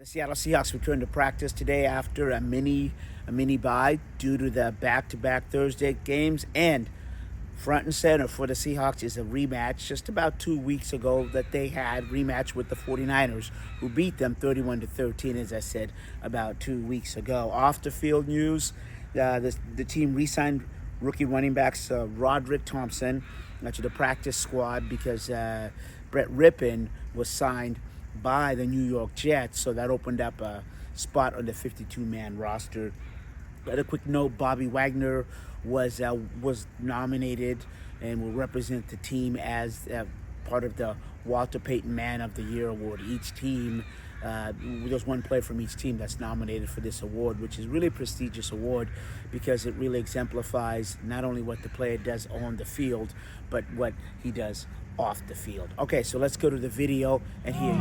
The Seattle Seahawks returned to practice today after a mini bye due to the back-to-back Thursday games, and front and center for the Seahawks is a rematch just about 2 weeks ago that they had rematch with the 49ers, who beat them 31-13, as I said, about 2 weeks ago. Off the field news, the team re-signed rookie running backs Roderick Thompson to the practice squad because Brett Rippon was signed by the New York Jets, so that opened up a spot on the 52-man roster. But a quick note: Bobby Wagner was nominated and will represent the team as part of the Walter Payton Man of the Year award. Each team, there's one player from each team that's nominated for this award, which is really a prestigious award because it really exemplifies not only what the player does on the field, but what he does off the field. Okay, so let's go to the video and hear you.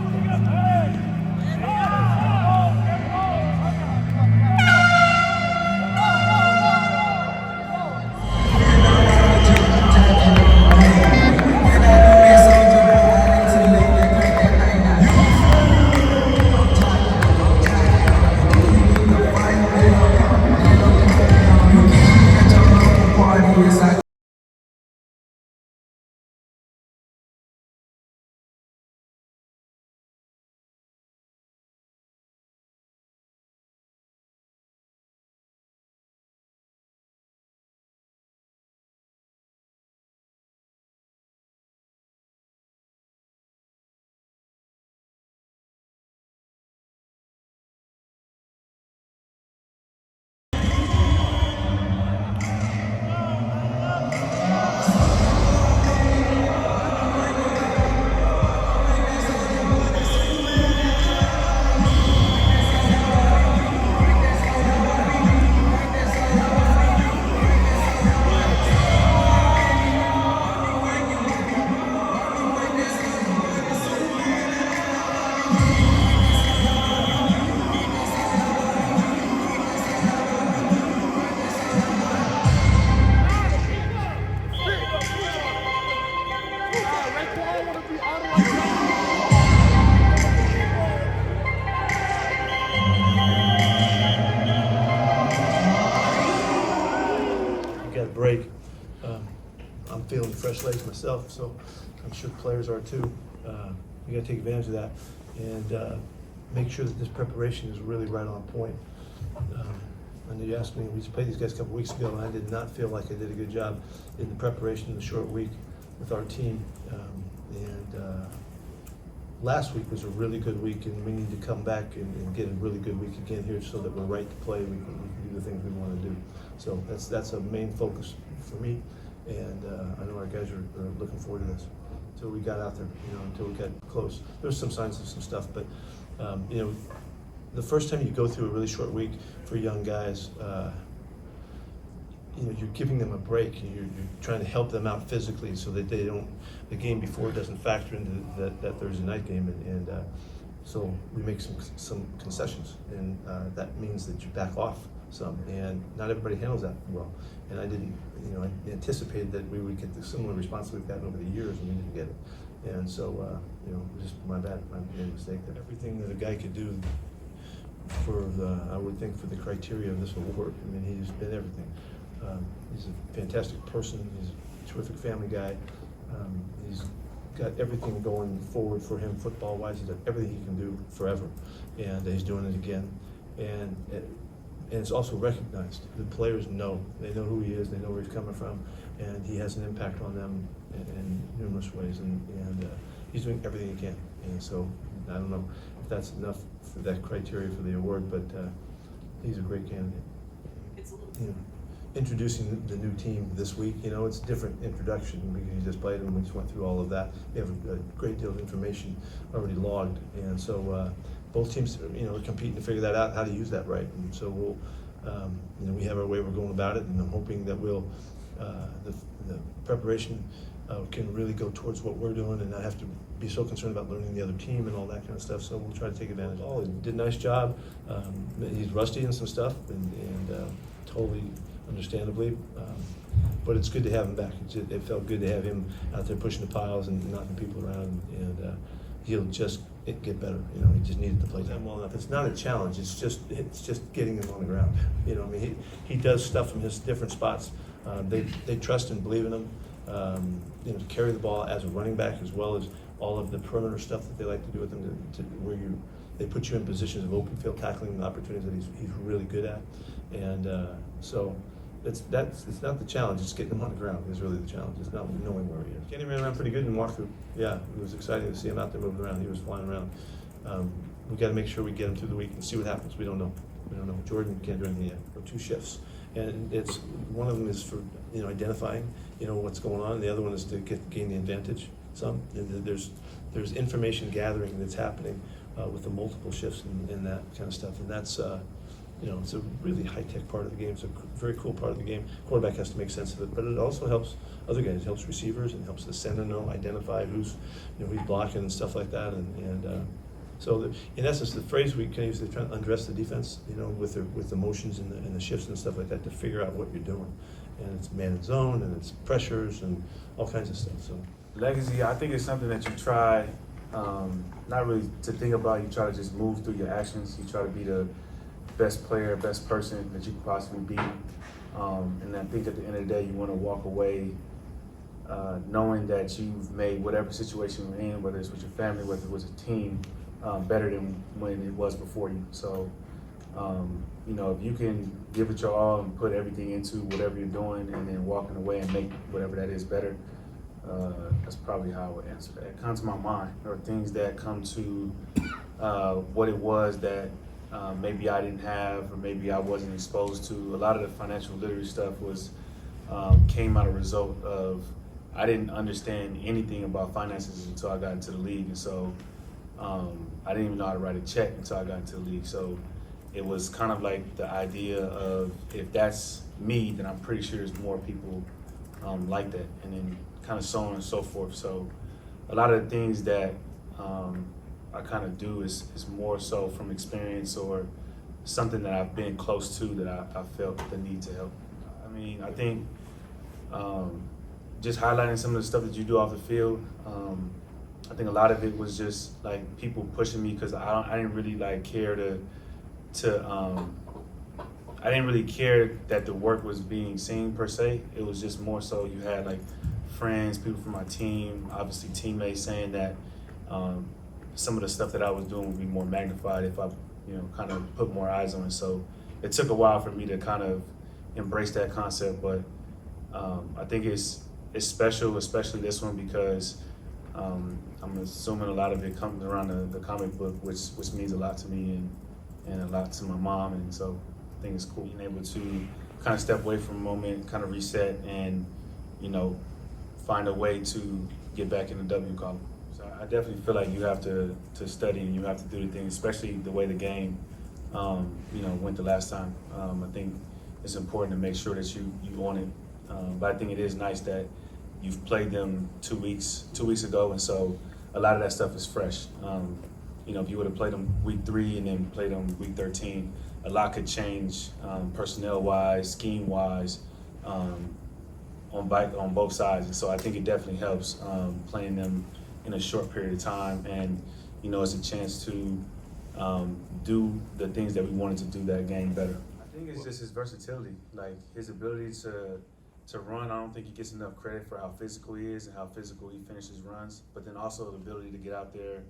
Break. I'm feeling fresh legs myself, so I'm sure players are too. You got to take advantage of that and make sure that this preparation is really right on point. I know you asked me, we just played these guys a couple weeks ago, and I did not feel like I did a good job in the preparation in the short week with our team. Last week was a really good week, and we need to come back and get a really good week again here so that we're right to play. We can do the things we want to do. So that's a main focus for me, and I know our guys are looking forward to this. Until we got out there, until we got close. There's some signs of some stuff, but the first time you go through a really short week for young guys, you're giving them a break. You're trying to help them out physically so that the game before doesn't factor into that Thursday night game, and so we make some concessions, and that means that you back off some, and not everybody handles that well. And I didn't, I anticipated that we would get the similar response we've gotten over the years, and we didn't get it. And so, it was just my bad, my mistake there. Everything that a guy could do for I would think for the criteria of this award. I mean, he's been everything. He's a fantastic person. He's a terrific family guy. He's got everything going forward for him football-wise. He's done everything he can do forever, and he's doing it again. And it's also recognized. The players know. They know who he is. They know where he's coming from, and he has an impact on them in numerous ways. And he's doing everything he can. And so I don't know if that's enough for that criteria for the award, but he's a great candidate. Introducing the new team this week, it's a different introduction because you just played them. We just went through all of that. We have a great deal of information already logged, and so both teams, are competing to figure that out, how to use that right. And so we'll, we have our way we're going about it, and I'm hoping that we'll the preparation can really go towards what we're doing and not have to be so concerned about learning the other team and all that kind of stuff. So we'll try to take advantage of it. He did a nice job. He's rusty in some stuff, and totally understandably, but it's good to have him back. It felt good to have him out there pushing the piles and knocking people around, and he'll just get better. He just needed to play time well enough. It's not a challenge. It's just getting him on the ground. I mean, he does stuff from his different spots. They trust and believe in him. To carry the ball as a running back, as well as all of the perimeter stuff that they like to do with him, where they put you in positions of open field tackling and opportunities that he's really good at. And so it's not the challenge. It's getting him on the ground is really the challenge. It's not knowing where he is. Kenny ran around pretty good in walkthrough. Yeah, it was exciting to see him out there moving around. He was flying around. We got to make sure we get him through the week and see what happens. We don't know. Jordan can't do anything yet. We're 2 shifts, and it's one of them is for identifying what's going on, and the other one is to gain the advantage. And there's information gathering that's happening with the multiple shifts and that kind of stuff, and that's it's a really high-tech part of the game. It's a very cool part of the game. Quarterback has to make sense of it, but it also helps other guys. It helps receivers and helps the center identify who's blocking and stuff like that. So in essence, the phrase we can use, they're trying to undress the defense, with the motions and the shifts and stuff like that to figure out what you're doing. And it's man and zone, and it's pressures and all kinds of stuff. So legacy, I think it's something that you try not really to think about. You try to just move through your actions. You try to be the best player, best person that you could possibly be. And I think at the end of the day, you want to walk away knowing that you've made whatever situation you're in, whether it's with your family, whether it was a team, better than when it was before you. So, if you can give it your all and put everything into whatever you're doing and then walking away and make whatever that is better, that's probably how I would answer that. It comes to my mind, or things that come to what it was that maybe I didn't have, or maybe I wasn't exposed to. A lot of the financial literacy stuff came out a result of I didn't understand anything about finances until I got into the league, and so I didn't even know how to write a check until I got into the league. So it was kind of like the idea of, if that's me, then I'm pretty sure there's more people like that, and then kind of so on and so forth. So a lot of the things that I kind of do is more so from experience or something that I've been close to that I felt the need to help. I mean, I think just highlighting some of the stuff that you do off the field, I think a lot of it was just like people pushing me, because I didn't really care I didn't really care that the work was being seen per se. It was just more so you had friends, people from my team, obviously teammates saying that some of the stuff that I was doing would be more magnified if I kind of put more eyes on it. So it took a while for me to kind of embrace that concept, but I think it's special, especially this one, because I'm assuming a lot of it comes around the comic book, which means a lot to me and a lot to my mom, and so I think it's cool being able to kind of step away from a moment, kind of reset, and find a way to get back in the W column. So I definitely feel like you have to study and you have to do the things, especially the way the game went the last time. I think it's important to make sure that you own it, but I think it is nice that you've played them 2 weeks ago, and so a lot of that stuff is fresh. If you would have played them week 3 and then played them week 13, a lot could change personnel-wise, scheme-wise, on both sides. And so I think it definitely helps playing them in a short period of time, and it's a chance to do the things that we wanted to do that game better. I think it's just his versatility, his ability to run. I don't think he gets enough credit for how physical he is and how physical he finishes runs, but then also the ability to get out there.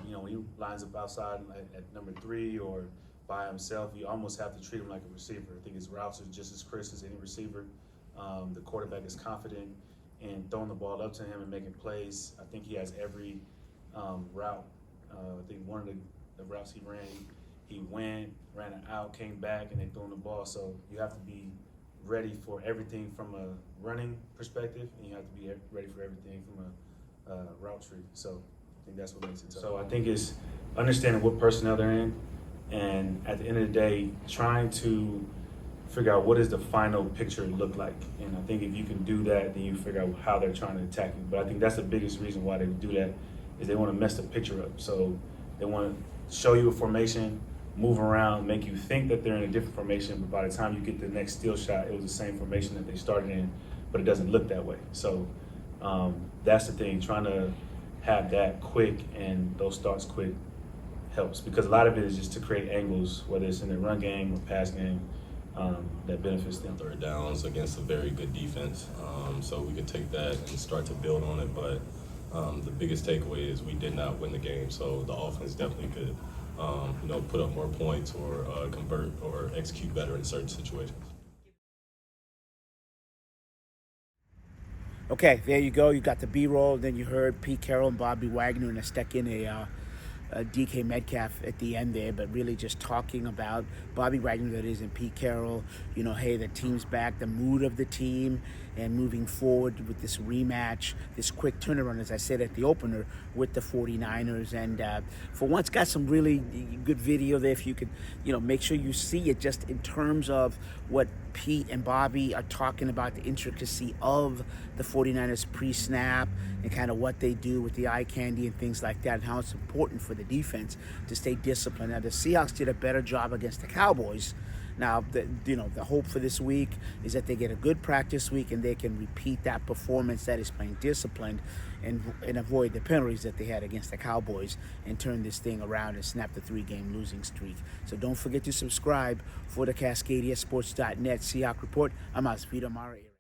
When he lines up outside at number 3 or by himself, you almost have to treat him like a receiver. I think his routes are just as crisp as any receiver. The quarterback is confident in throwing the ball up to him and making plays. I think he has every route. I think one of the routes he ran, he ran it out, came back, and they threw him the ball. So you have to be ready for everything from a running perspective, and you have to be ready for everything from a route tree. So I think that's what makes it tough. So I think it's understanding what personnel they're in, and at the end of the day, trying to figure out what does the final picture look like. And I think if you can do that, then you figure out how they're trying to attack you. But I think that's the biggest reason why they do that, is they want to mess the picture up. So they want to show you a formation, move around, make you think that they're in a different formation, but by the time you get the next steal shot, it was the same formation that they started in, but it doesn't look that way. So that's the thing, trying to have that quick and those starts quick helps, because a lot of it is just to create angles, whether it's in the run game or pass game, that benefits them. Third downs against a very good defense, so we could take that and start to build on it. But the biggest takeaway is we did not win the game, so the offense definitely could, put up more points or convert or execute better in certain situations. Okay, there you go. You got the B-roll. Then you heard Pete Carroll and Bobby Wagner, and I stuck in a DK Metcalf at the end there, but really just talking about Bobby Wagner, that is, and Pete Carroll. Hey, the team's back, the mood of the team, and moving forward with this rematch, this quick turnaround, as I said at the opener, with the 49ers. And for once, got some really good video there. If you could, make sure you see it just in terms of what Pete and Bobby are talking about, the intricacy of the 49ers pre-snap and kind of what they do with the eye candy and things like that, and how it's important for the defense to stay disciplined. Now, the Seahawks did a better job against the Cowboys. Now, the hope for this week is that they get a good practice week and they can repeat that performance, that is playing disciplined, and avoid the penalties that they had against the Cowboys and turn this thing around and snap the 3-game losing streak. So don't forget to subscribe for the CascadiaSports.net Seahawks Report. I'm Asvita Mara.